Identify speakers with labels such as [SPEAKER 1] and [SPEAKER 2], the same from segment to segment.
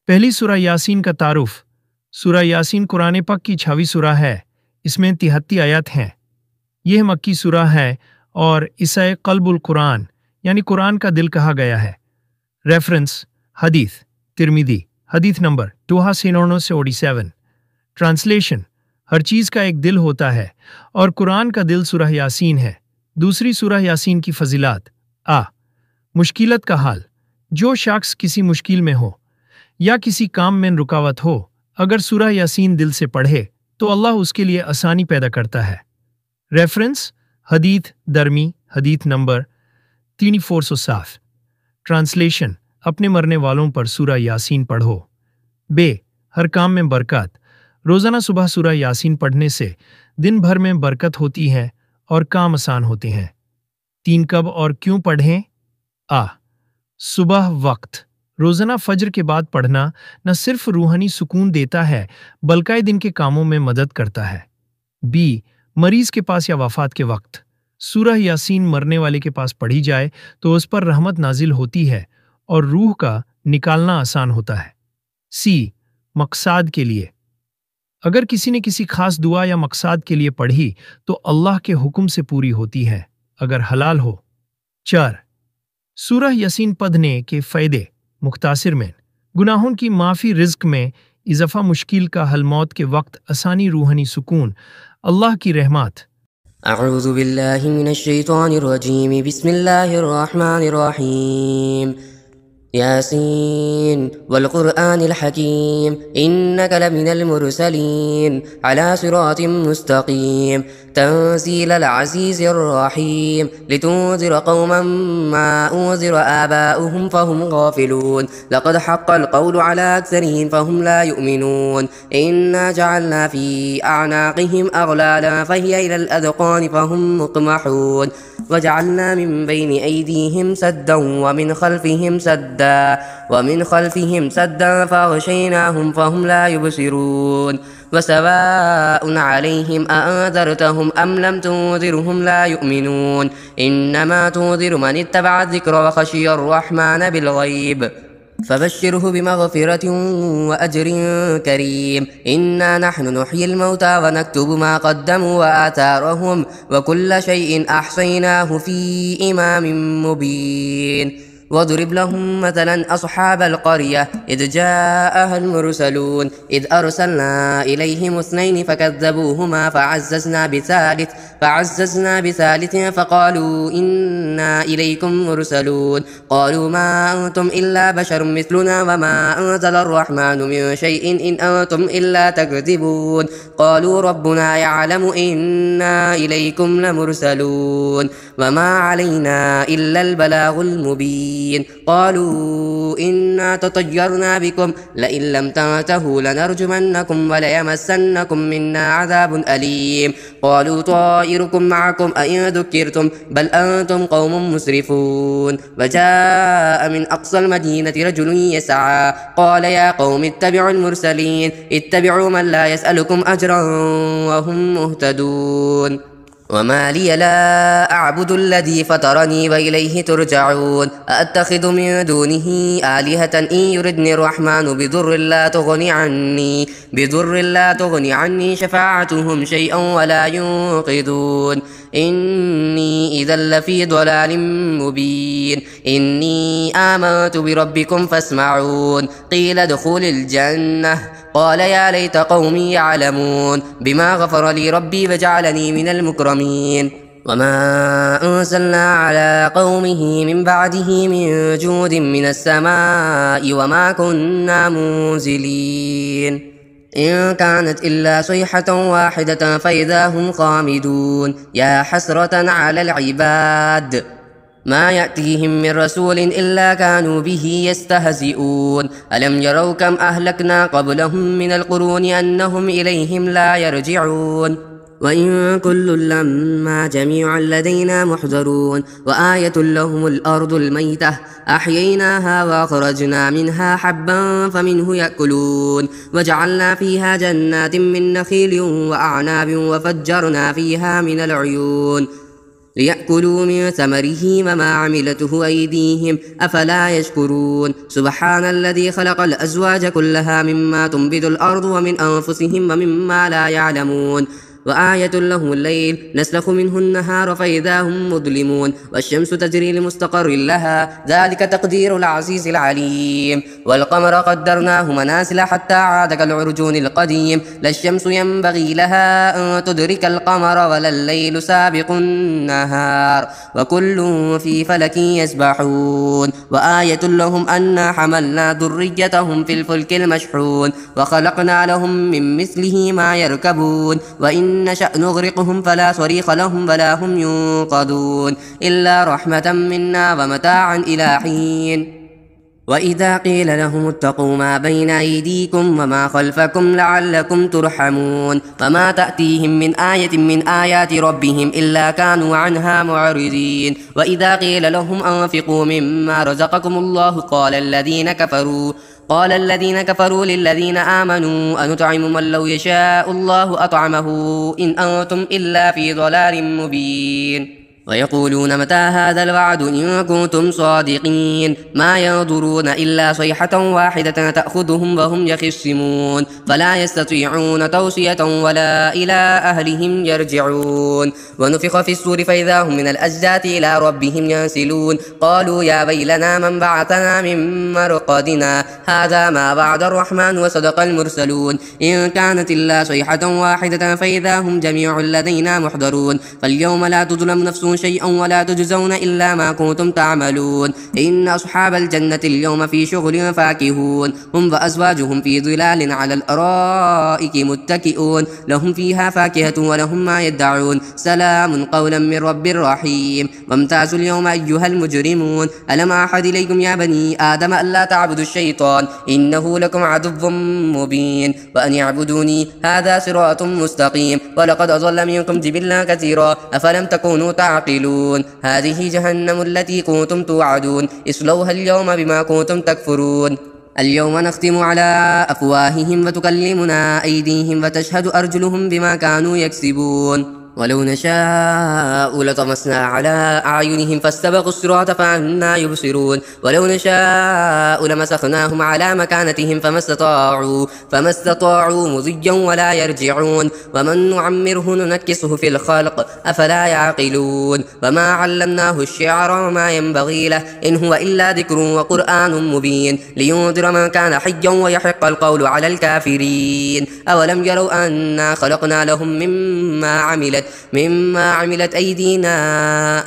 [SPEAKER 1] पहली सूरा यासीन का तारुफ। सूरा यासीन कुरान पाक की 6वीं सूरा है। इसमें 33 आयत हैं। यह मक्की सूरा है और इसे क़ल्बुल कुरान यानी कुरान का दिल कहा गया है। रेफरेंस हदीस तिरमिदी हदीस नंबर 2947। ट्रांसलेशन हर चीज़ का एक दिल होता है और कुरान का दिल सूरह यासीन है। दूसरी सूरह यासीन की फजीलात। मुश्किलत का हाल। जो शख्स किसी मुश्किल में हो या किसी काम में रुकावट हो, अगर सूरह यासीन दिल से पढ़े तो अल्लाह उसके लिए आसानी पैदा करता है। रेफरेंस हदीस दरमी हदीस नंबर 3407। ट्रांसलेशन अपने मरने वालों पर सूरह यासीन पढ़ो। हर काम में बरकत। रोज़ाना सुबह सूरह यासीन पढ़ने से दिन भर में बरकत होती है और काम आसान होते हैं। 3 कब और क्यों पढ़ें? सुबह वक्त। रोज़ाना फज्र के बाद पढ़ना न सिर्फ रूहानी सुकून देता है बल्कि दिन के कामों में मदद करता है। मरीज के पास या वफात के वक्त सूरह यासीन मरने वाले के पास पढ़ी जाए तो उस पर रहमत नाजिल होती है और रूह का निकालना आसान होता है। मकसाद के लिए। अगर किसी ने किसी खास दुआ या मकसाद के लिए पढ़ी तो अल्लाह के हुक्म से पूरी होती है, अगर हलाल हो। 4 सूरह यासीन पढ़ने के फ़ायदे। मुख्तासिर में गुनाहों की माफ़ी, रिज़्क में इज़ाफ़ा, मुश्किल का हल, मौत के वक्त आसानी, रूहानी सुकून, अल्लाह की रहमत।
[SPEAKER 2] अऊज़ु बिल्लाहि मिनश शैतानिर रजीम। बिस्मिल्लाहिर रहमानिर रहीम। यासीन वल क़ुरआनिल हकीम इन्नका लमिनल मुरसलीन अला सिरातिम मुस्तक़ीम तंज़ीलल अज़ीज़िर रहीम लितुन्ज़िर क़ौमन मा उन्ज़िर आबाउहुम फ़हुम गाफ़िलून लक़द हक़्क़ल क़ौलु अला अक्सरिहिम फ़हुम ला युमिनून इन्ना जअलना फ़ी अअनाक़िहिम अग़लालन फ़हिय इलल अज़क़ानि फ़हुम मुक़महून वजअलना मिन बैनि ऐदीहिम सद्दन वमिन खल्फ़िहिम सद्दन फ़अग़शयनाहुम फ़हुम ला युबसिरून वसवाउन अलैहिम अअंज़रतहुम अम लम तुंज़िरहुम ला युमिनून इन्नमा तुंज़िरु मन इत्तबअ ज़िक्र व ख़शियर रहमान बिलग़ैब फबश्शिरहु बिमग़फ़िरतिन व अज्रिन करीम। इन्ना नहनु नुह्यिल मौता व नक्तुबु मा क़द्दमू व आथारहुम व कुल्ल शैइन अहसयनाहु फ़ी इमामिन मुबीन। वضرب لهم مثلا أصحاب القرية إذ جاءها المرسلون إذ أرسلنا إليهم 2 فكذبوهما فعززنا بثالث فقالوا إنا إليكم مرسلون قالوا ما أنتم إلا بشر مثلنا وما أنزل الرحمن من شيء إن أنتم إلا تكذبون قالوا ربنا يعلم إنا إليكم لمرسلون وما علينا إلا البلاغ المبين قالوا إنا تطيرنا بكم لئن لم تنتهوا لنرجمنكم وليمسنكم منا عذاب أليم قالوا طائركم معكم أئن ذكرتم بل أنتم قوم مسرفون وجاء من أقصى المدينة رجل يسعى قال يا قوم اتبعوا المرسلين اتبعوا من لا يسألكم أجرا وهم مهتدون وما لي لا أعبد الذي فطرني وإليه ترجعون أأتخذ من دونه آلهة إن يردني الرحمن بضر لا تغني عني شفاعتهم شيئا ولا ينقذون إني إذا لفي ضلال مبين إني آمنت بربكم فاسمعون قيل ادخل الجنة قال يا ليت قومي يعلمون بما غفر لي ربي وجعلني من المكرمين وما أنزلنا على قومه من بعده من جود من السماء وما كنا منزلين إن كانت إلا صيحة واحدة فإذا هم خامدون يا حسرة على العباد ما يأتيهم من رسول إلا كانوا به يستهزئون ألم يروا كم أهلكنا قبلهم من القرون أنهم إليهم لا يرجعون وإن كل لما جميع لدينا محضرون وآية لهم الأرض الميتة أحييناها وأخرجنا منها حبا فمنه يأكلون وجعلنا فيها جنات من نخيل وأعناب وفجرنا فيها من العيون ليأكلوا من ثمره وما عملته أيديهم أفلا يشكرون سبحان الذي خلق الأزواج كلها مما تنبت الأرض ومن أنفسهم ومما لا يعلمون وآية لهم الليل نسلخ منه النهار فإذا هم مظلمون والشمس تجري لمستقر لها ذلك تقدير العزيز العليم والقمر قدرناه منازل حتى عاد كالعرجون القديم لا الشمس ينبغي لها أن تدرك القمر ولا الليل سابق النهار وكل في فلك يسبحون وآية لهم أنا حملنا ذريتهم في الفلك المشحون وخلقنا لهم من مثله ما يركبون وإن نشأ نغرقهم فلا صريخ لهم ولا هم ينقذون إلا رحمة منا ومتاعا إلى حين وإذا قيل لهم اتقوا ما بين أيديكم وما خلفكم لعلكم ترحمون وما تأتيهم من آية من آيات ربهم إلا كانوا عنها معرضين وإذا قيل لهم أنفقوا مما رزقكم الله قال الذين كفروا للذين آمنوا أنطعم من لو يشاء الله أطعمه إن أنتم إلا في ضلال مبين ويقولون متى هذا الوعد إن كنتم صادقين ما ينظرون إلا صيحة واحدة تأخذهم وهم يخصمون فلا يستطيعون توصية ولا إلى أهلهم يرجعون ونفخ في الصور فإذا هم من الأجداث إلى ربهم ينسلون قالوا يا ويلنا من بعثنا من مرقدنا هذا ما وعد الرحمن وصدق المرسلون إن كانت إلا صيحة واحدة فإذا هم جميع لدينا محضرون فاليوم لا تظلم نفس شيئا ولا تجزون إلا ما كنتم تعملون إن أصحاب الجنة اليوم في شغل فاكهون هم وأزواجهم في ظلال على الأرائك متكئون لهم فيها فاكهة ولهم ما يدعون سلام قولا من رب رحيم وامتازوا اليوم أيها المجرمون ألم أعهد إليكم يا بني آدم ألا تعبدوا الشيطان إنه لكم عدو مبين وأن يعبدوني هذا صراط مستقيم ولقد أضل منكم جبلا كثيرا أفلم تكونوا تعقلون هذه جهنم التي كنتم توعدون اصلوها اليوم بما كنتم تكفرون اليوم نختم على أفواههم وتكلمنا أيديهم وتشهد أرجلهم بما كانوا يكسبون ولو نشاء لطمسنا على أعينهم فاستبقوا الصراط فأنا يبصرون ولو نشاء لمسخناهم على مكانتهم فما استطاعوا مضيا ولا يرجعون ومن نعمره ننكسه في الخلق أفلا يعقلون وما علمناه الشعر وما ينبغي له إن هو إلا ذكر وقرآن مبين لينذر من كان حيا ويحق القول على الكافرين أولم يروا أنا خلقنا لهم مما عملت أيدينا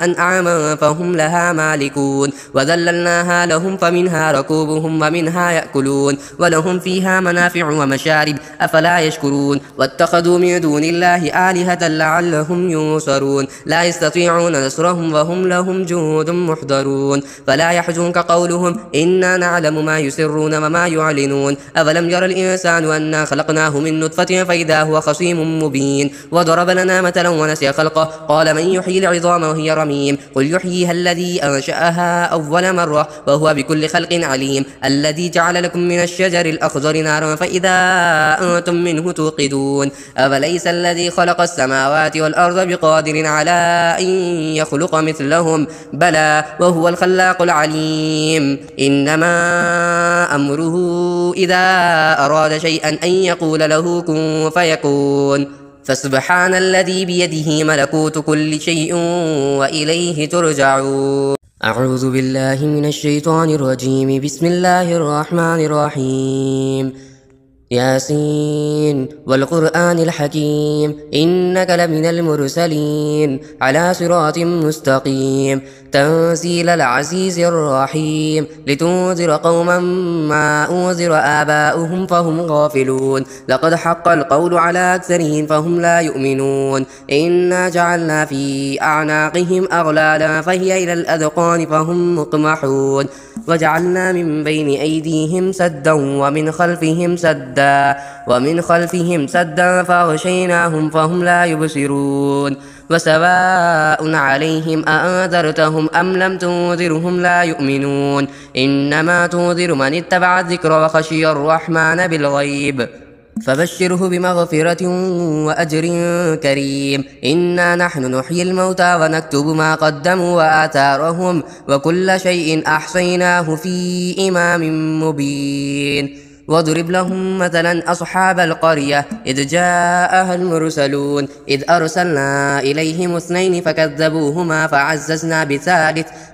[SPEAKER 2] أنعاما فهم لها مالكون وذللناها لهم فمنها ركوبهم ومنها يأكلون ولهم فيها منافع ومشارب أفلا يشكرون واتخذوا من دون الله آلهة لعلهم ينصرون لا يستطيعون نصرهم وهم لهم جند محضرون فلا يحزنك قولهم إنا نعلم ما يسرون وما يعلنون أولم ير الإنسان أنا خلقناه من نطفة فإذا هو خصيم مبين وضرب لنا مثلا ونسي خلقه قال من يحيي العظام وهي رميم قل يحييها الذي أنشأها أول مرة وهو بكل خلق عليم الذي جعل لكم من الشجر الأخضر نارا فإذا أنتم منه توقدون أفليس الذي خلق السماوات والأرض بقادر على أن يخلق مثلهم بلى وهو الخلاق العليم إنما أمره إذا أراد شيئا أن يقول له كن فيكون فسبحان الذي بيده ملكوت كل شيء وإليه ترجعون أعوذ بالله من الشيطان الرجيم بسم الله الرحمن الرحيم ياسين والقرآن الحكيم إنك لمن المرسلين على صراط مستقيم تنزيل العزيز الرحيم لتنذر قوما ما أنذر آباؤهم فهم غافلون لقد حق القول على أكثرهم فهم لا يؤمنون إنا جعلنا في أعناقهم أغلالا فهي إلى الأذقان فهم مقمحون وجعلنا من بين أيديهم سدا ومن خلفهم سدا فأغشيناهم فهم لا يبصرون وسواء عليهم أأنذرتهم أم لم تنذرهم لا يؤمنون إنما تنذر من اتبع الذكر وخشي الرحمن بالغيب فبشره بمغفرة وأجر كريم. إنا نحن نحيي الموتى ونكتب ما قدموا وآثارهم وكل شيء أحصيناه في إمام مبين. واضرب لهم مثلا أصحاب القرية إذ جاءها المرسلون إذ أرسلنا إليهم 2 فكذبوهما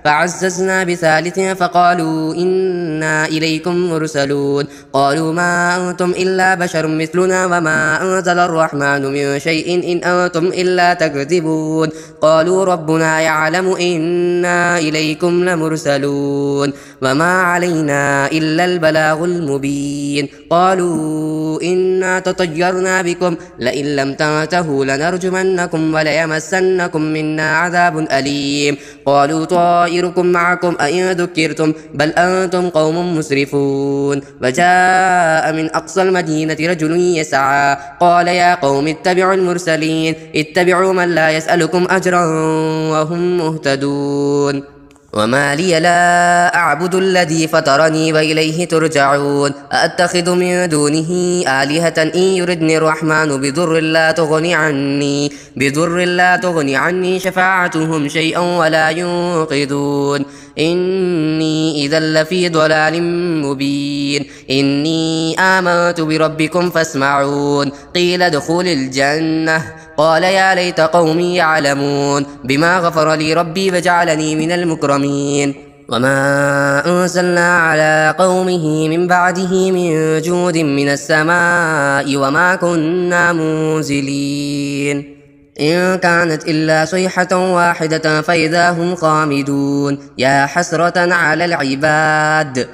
[SPEAKER 2] فعززنا بثالث فقالوا إنا إليكم مرسلون. قالوا ما أنتم إلا بشر مثلنا وما أنزل الرحمن من شيء إن أنتم إلا تكذبون. قالوا ربنا يعلم إنا إليكم لمرسلون وما علينا إلا البلاغ المبين. قالوا إنا تطيرنا بكم لئن لم تنتهوا لنرجمنكم وليمسنكم منا عذاب أليم. قالوا طائركم معكم أئن ذكرتم بل أنتم قوم مسرفون. وجاء من أقصى المدينة رجل يسعى قال يا قوم اتبعوا المرسلين اتبعوا من لا يسألكم أجرا وهم مهتدون. وما لي لا أعبد الذي فطرني وإليه ترجعون. أأتخذ من دونه آلهة إن يردني الرحمن بضر لا تغني عني شفاعتهم شيئا ولا ينقذون. إني إذا لفي ضلال مبين. إني آمنت بربكم فاسمعون. قيل ادخل الجنة قال يا ليت قومي يعلمون بما غفر لي ربي وجعلني من المكرمين. وما أنزلنا على قومه من بعده من جود من السماء وما كنا منزلين. إن كانت إلا صيحة واحدة فإذا هم خامدون. يا حسرة على العباد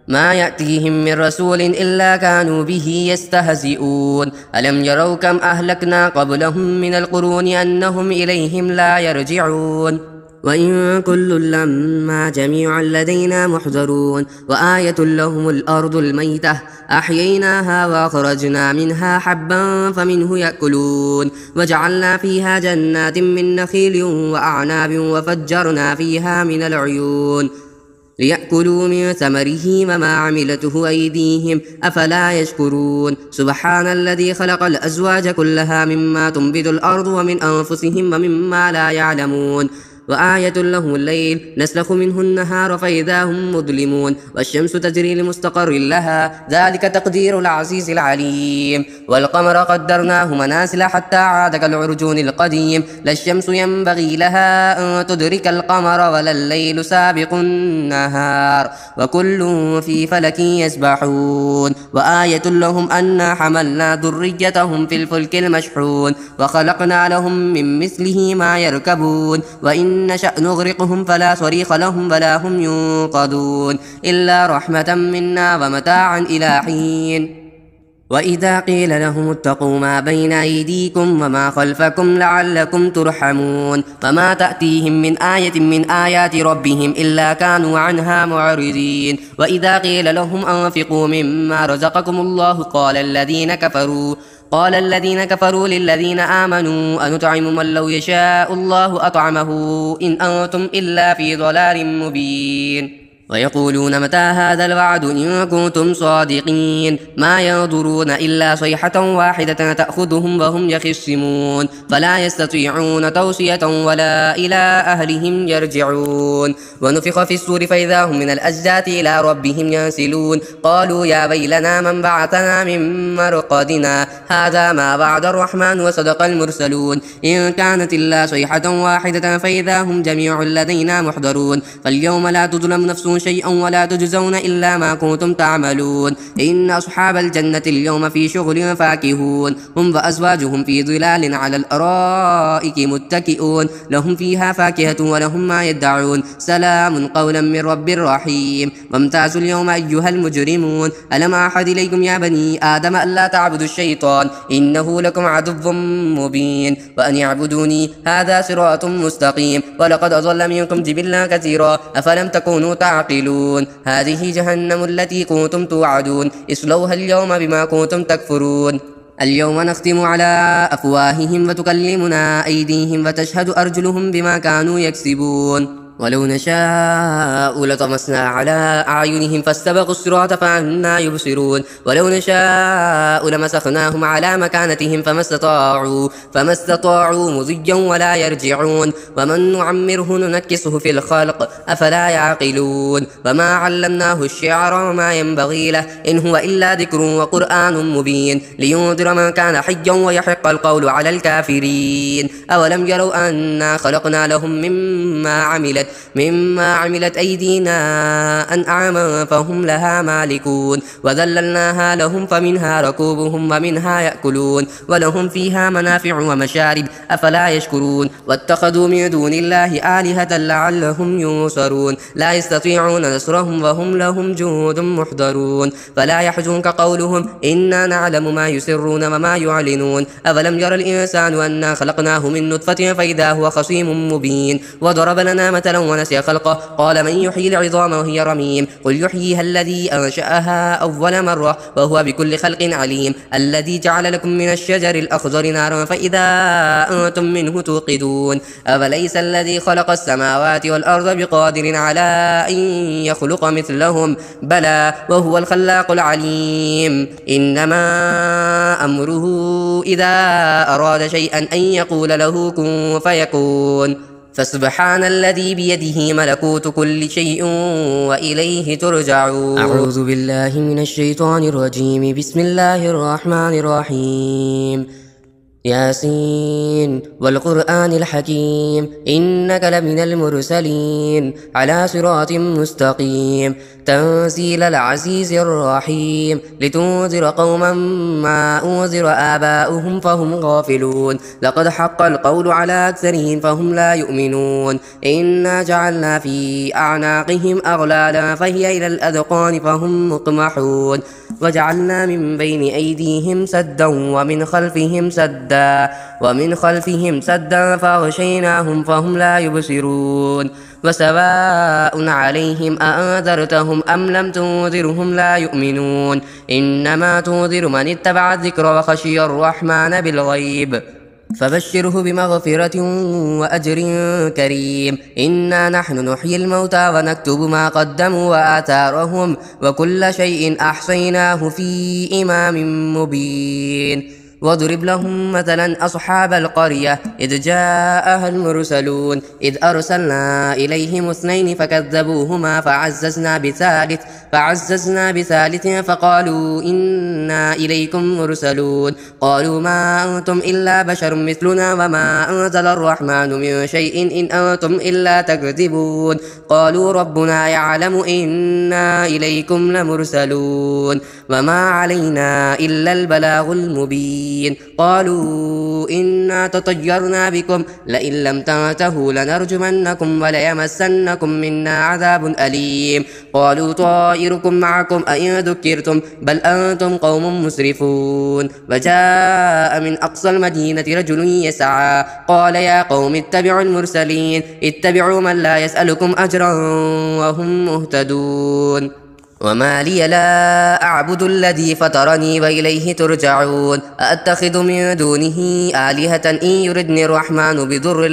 [SPEAKER 2] ما يأتيهم من رسول إلا كانوا به يستهزئون. ألم يروا كم أهلكنا قبلهم من القرون أنهم إليهم لا يرجعون. وإن كل لما جميع لدينا محضرون. وآية لهم الأرض الميتة أحييناها وأخرجنا منها حبا فمنه يأكلون. وجعلنا فيها جنات من نخيل وأعناب وفجرنا فيها من العيون ليأكلوا من ثمره وما عملته أيديهم أفلا يشكرون. سبحان الذي خلق الأزواج كلها مما تنبت الأرض ومن أنفسهم ومما لا يعلمون. وآية له الليل نسلخ منه النهار فإذا هم مظلمون. والشمس تجري لمستقر لها ذلك تقدير العزيز العليم. والقمر قدرناه منازل حتى عاد كالعرجون القديم. لا الشمس ينبغي لها أن تدرك القمر ولا الليل سابق النهار وكل في فلك يسبحون. وآية لهم أنا حملنا ذريتهم في الفلك المشحون وخلقنا لهم من مثله ما يركبون. وإن نشأ نغرقهم فلا صريخ لهم ولا هم ينقذون إلا رحمة منا ومتاعا إلى حين. وإذا قيل لهم اتقوا ما بين أيديكم وما خلفكم لعلكم ترحمون. فما تأتيهم من آية من آيات ربهم إلا كانوا عنها معرضين. وإذا قيل لهم أنفقوا مما رزقكم الله قال الذين كفروا للذين آمنوا أنطعم من لو يشاء الله أطعمه إن أنتم إلا في ضلال مبين. ويقولون متى هذا الوعد إن كنتم صادقين. ما ينظرون إلا صيحة واحدة تأخذهم وهم يخصمون فلا يستطيعون توصية ولا إلى أهلهم يرجعون. ونفخ في الصور فإذا هم من الأجداث إلى ربهم ينسلون. قالوا يا ويلنا من بعثنا من مرقدنا هذا ما وعد الرحمن وصدق المرسلون. إن كانت إلا صيحة واحدة فإذا هم جميع لدينا محضرون. فاليوم لا تظلم نفس شيئا ولا تجزون إلا ما كنتم تعملون. إن أصحاب الجنة اليوم في شغل فاكهون. هم وأزواجهم في ظلال على الأرائك متكئون. لهم فيها فاكهة ولهم ما يدعون. سلام قولا من رب رحيم. وامتازوا اليوم أيها المجرمون. ألم أعهد إليكم يا بني آدم ألا تعبدوا الشيطان إنه لكم عدو مبين وأن يعبدوني هذا صراط مستقيم. ولقد أضل منكم جبلا كثيرا أفلم تكونوا تعقلون. هذه جهنم التي كنتم توعدون اصلوها اليوم بما كنتم تكفرون. اليوم نختم على أفواههم وتكلمنا أيديهم وتشهد أرجلهم بما كانوا يكسبون. ولو نشاء لطمسنا على أعينهم فاستبقوا الصراط فأنى يبصرون ولو نشاء لمسخناهم على مكانتهم فما استطاعوا مضيا ولا يرجعون ومن نعمره ننكسه في الخلق أفلا يعقلون وما علمناه الشعر وما ينبغي له إن هو إلا ذكر وقرآن مبين لينذر من كان حيا ويحق القول على الكافرين أولم يروا أنا خلقنا لهم مما عملت أيدينا أنعاما فهم لها مالكون وذللناها لهم فمنها ركوبهم ومنها يأكلون ولهم فيها منافع ومشارب أفلا يشكرون واتخذوا من دون الله آلهة لعلهم ينصرون لا يستطيعون نصرهم وهم لهم جند محضرون فلا يحزنك قولهم إنا نعلم ما يسرون وما يعلنون أولم يرى الإنسان أنا خلقناه من نطفة فإذا هو خصيم مبين وضرب لنا مثلا ونسي خلقه قال من يحيي العظام وهي رميم قل يحييها الذي أنشأها أول مرة وهو بكل خلق عليم الذي جعل لكم من الشجر الأخضر نارا فإذا أنتم منه توقدون أفليس الذي خلق السماوات والأرض بقادر على أن يخلق مثلهم بلى وهو الخلاق العليم إنما أمره إذا أراد شيئا أن يقول له كن فيكون فسبحان الذي بيده ملكوت كل شيء وإليه ترجعون أعوذ بالله من الشيطان الرجيم بسم الله الرحمن الرحيم ياسين والقرآن الحكيم إنك لمن المرسلين على صراط مستقيم تنزيل العزيز الرحيم لتنذر قوما ما أنذر آباؤهم فهم غافلون لقد حق القول على أكثرهم فهم لا يؤمنون إنا جعلنا في أعناقهم أغلالا فهي إلى الأذقان فهم مقمحون وجعلنا من بين أيديهم سدا ومن خلفهم سدا فأغشيناهم فهم لا يبصرون وسواء عليهم أأنذرتهم أم لم تنذرهم لا يؤمنون إنما تنذر من اتبع الذكر وخشي الرحمن بالغيب فبشره بمغفرة وأجر كريم إنا نحن نحيي الموتى ونكتب ما قدموا وآثارهم وكل شيء أحصيناه في إمام مبين واضرب لهم مثلا أصحاب القرية إذ جاءها المرسلون إذ أرسلنا إليهم 2 فكذبوهما فعززنا بثالث فقالوا إنا إليكم مرسلون قالوا ما أنتم إلا بشر مثلنا وما أنزل الرحمن من شيء إن أنتم إلا تكذبون قالوا ربنا يعلم إنا إليكم لمرسلون وما علينا إلا البلاغ المبين قالوا إنا تطيرنا بكم لئن لم تنتهوا لنرجمنكم وليمسنكم منا عذاب أليم قالوا طائركم معكم أئن ذكرتم بل أنتم قوم مسرفون وجاء من أقصى المدينة رجل يسعى قال يا قوم اتبعوا المرسلين اتبعوا من لا يسألكم أجرا وهم مهتدون وما لي لا أعبد الذي فطرني وإليه ترجعون أأتخذ من دونه آلهة إن يردني الرحمن بضر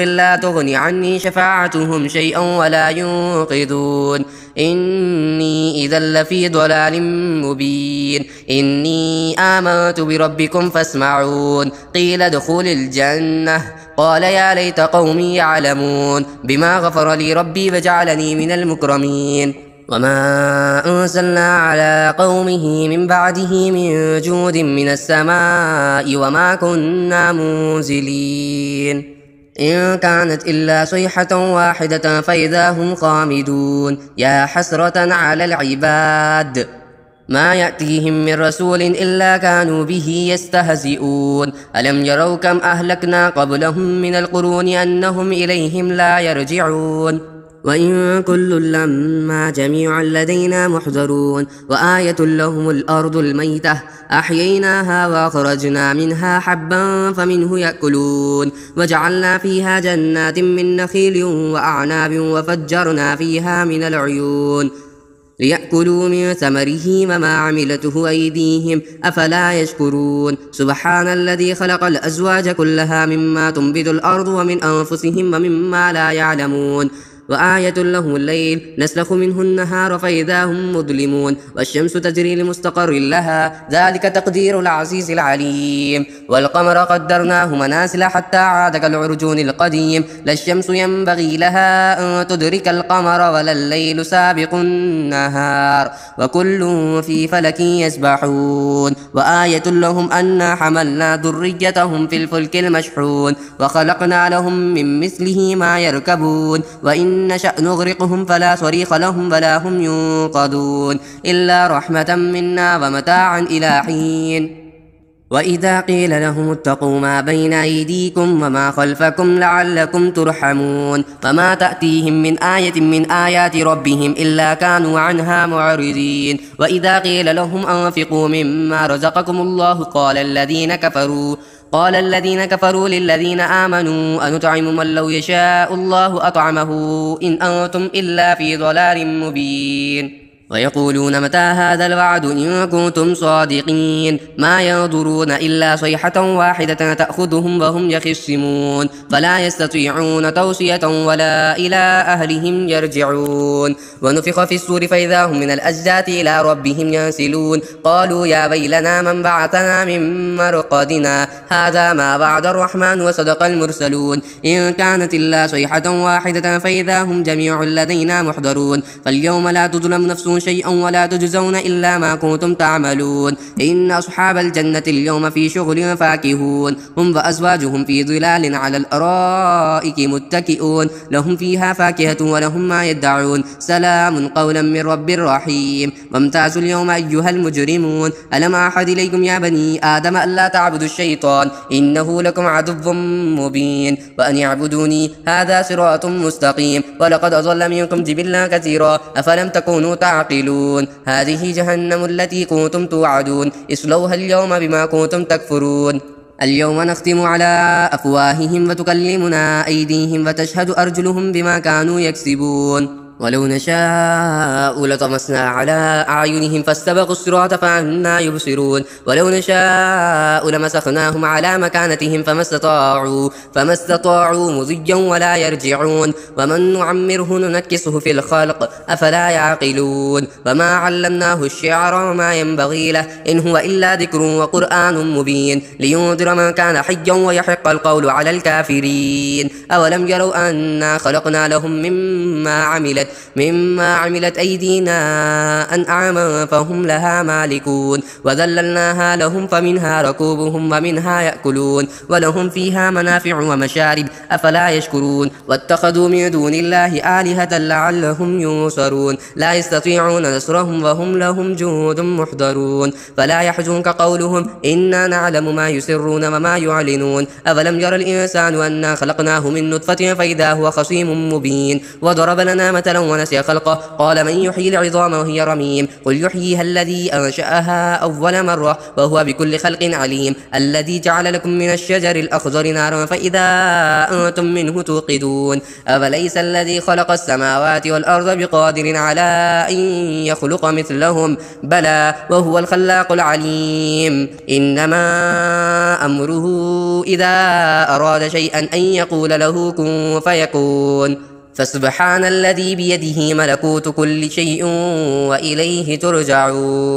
[SPEAKER 2] لا تغني عني شفاعتهم شيئا ولا ينقذون إني إذا لفي ضلال مبين إني آمنت بربكم فاسمعون قيل ادخل الجنة قال يا ليت قومي يعلمون بما غفر لي ربي وجعلني من المكرمين وما أنزلنا على قومه من بعده من جود من السماء وما كنا منزلين إن كانت إلا صيحة واحدة فإذا هم خامدون يا حسرة على العباد ما يأتيهم من رسول إلا كانوا به يستهزئون ألم يروا كم أهلكنا قبلهم من القرون أنهم إليهم لا يرجعون وإن كل لما جميع لدينا محضرون وآية لهم الأرض الميتة أحييناها وأخرجنا منها حبا فمنه يأكلون وجعلنا فيها جنات من نخيل وأعناب وفجرنا فيها من العيون ليأكلوا من ثمره وما عملته أيديهم أفلا يشكرون سبحان الذي خلق الأزواج كلها مما تنبت الأرض ومن أنفسهم ومما لا يعلمون وآية لهم الليل نسلخ منه النهار فإذا هم مظلمون والشمس تجري لمستقر لها ذلك تقدير العزيز العليم والقمر قدرناه منازل حتى عاد كالعرجون القديم لا الشمس ينبغي لها أن تدرك القمر ولا الليل سابق النهار وكل في فلك يسبحون وآية لهم أنا حملنا ذريتهم في الفلك المشحون وخلقنا لهم من مثله ما يركبون وإن نشأ نغرقهم فلا صريخ لهم ولا هم ينقذون إلا رحمة منا ومتاعا إلى حين وإذا قيل لهم اتقوا ما بين أيديكم وما خلفكم لعلكم ترحمون وما تأتيهم من آية من آيات ربهم إلا كانوا عنها معرضين وإذا قيل لهم أنفقوا مما رزقكم الله قال الذين كفروا للذين آمنوا أنطعم من لو يشاء الله أطعمه إن أنتم إلا في ضلال مبين ويقولون متى هذا الوعد إن كنتم صادقين ما ينظرون إلا صيحة واحدة تأخذهم وهم يخصمون فلا يستطيعون توصية ولا إلى أهلهم يرجعون ونفخ في الصور فإذا هم من الأجداث إلى ربهم ينسلون قالوا يا ويلنا من بعثنا من مرقدنا هذا ما وعد الرحمن وصدق المرسلون إن كانت إلا صيحة واحدة فإذا هم جميع لدينا محضرون فاليوم لا تظلم نفس شيئا ولا تجزون إلا ما كنتم تعملون إن أصحاب الجنة اليوم في شغل فاكهون هم وأزواجهم في ظلال على الأرائك متكئون لهم فيها فاكهة ولهم ما يدعون سلام قولا من رب رحيم وامتازوا اليوم أيها المجرمون ألم أعهد إليكم يا بني آدم ألا تعبدوا الشيطان إنه لكم عدو مبين وأن يعبدوني هذا صراط مستقيم ولقد أضل منكم جبلا كثيرا أفلم تكونوا تعقلون هذه جهنم التي كنتم توعدون اصلوها اليوم بما كنتم تكفرون اليوم نختم على أفواههم وتكلمنا أيديهم وتشهد أرجلهم بما كانوا يكسبون ولو نشاء لطمسنا على أعينهم فاستبقوا الصراط فأنا يبصرون ولو نشاء لمسخناهم على مكانتهم فما استطاعوا مضيا ولا يرجعون ومن نعمره ننكسه في الخلق أفلا يعقلون وما علمناه الشعر وما ينبغي له إن هو إلا ذكر وقرآن مبين لينذر من كان حيا ويحق القول على الكافرين أولم يروا أنا خلقنا لهم مما عملت أيدينا أنعاما فهم لها مالكون وذللناها لهم فمنها ركوبهم ومنها يأكلون ولهم فيها منافع ومشارب أفلا يشكرون واتخذوا من دون الله آلهة لعلهم ينصرون لا يستطيعون نصرهم وهم لهم جند محضرون فلا يحزنك قولهم إنا نعلم ما يسرون وما يعلنون أولم يرى الإنسان أنا خلقناه من نطفة فإذا هو خصيم مبين وضرب لنا مثلا ونسي خلقه قال من يحيي العظام وهي رميم قل يحييها الذي أنشأها أول مرة وهو بكل خلق عليم الذي جعل لكم من الشجر الأخضر نارا فإذا أنتم منه توقدون أوليس الذي خلق السماوات والأرض بقادر على أن يخلق مثلهم بلى وهو الخلاق العليم إنما أمره إذا أراد شيئا أن يقول له كن فيكون فسبحان الذي بيده ملكوت كل شيء وإليه ترجعون